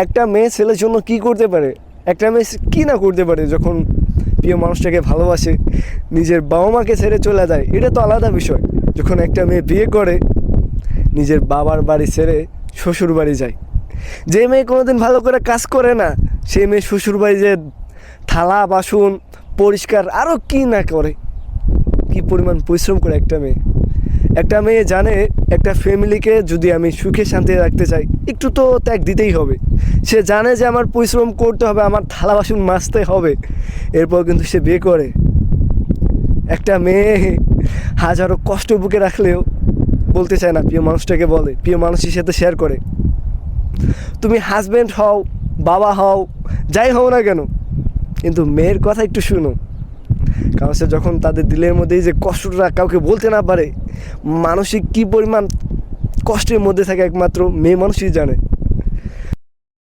একটা মেয়ে ছেলের জন্য কি করতে পারে, একটা মেয়ে কি না করতে পারে যখন প্রিয় মানুষটাকে ভালোবাসে, নিজের বাবা মাকে ছেড়ে চলে যায়, এটা তো আলাদা বিষয়। যখন একটা মেয়ে বিয়ে করে নিজের বাবার বাড়ি ছেড়ে শ্বশুর বাড়ি যায়, যে মেয়ে কোনোদিন ভালো করে কাজ করে না সেই মেয়ে শ্বশুর বাড়ি যে থালা বাসন পরিষ্কার আরও কি না করে, কি পরিমাণ পরিশ্রম করে একটা মেয়ে জানে একটা ফ্যামিলিকে যদি আমি সুখে শান্তিতে রাখতে চাই একটু তো ত্যাগ দিতেই হবে। সে জানে যে আমার পরিশ্রম করতে হবে, আমার থালা বাসন মাজতে হবে, এরপর কিন্তু সে বিয়ে করে। একটা মেয়ে হাজারো কষ্ট বুকে রাখলেও বলতে চায় না, প্রিয় মানুষটাকে বলে, প্রিয় মানুষের সাথে শেয়ার করে। তুমি হাজব্যান্ড হও, বাবা হও, যাই হও না কেন, কিন্তু মেয়ের কথা একটু শুনো। কারণ সে যখন তাদের দিলের মধ্যেই যে কষ্টটা কাউকে বলতে না পারে, মানসিক কী পরিমাণ কষ্টের মধ্যে থাকে একমাত্র মেয়ে মানুষই জানে।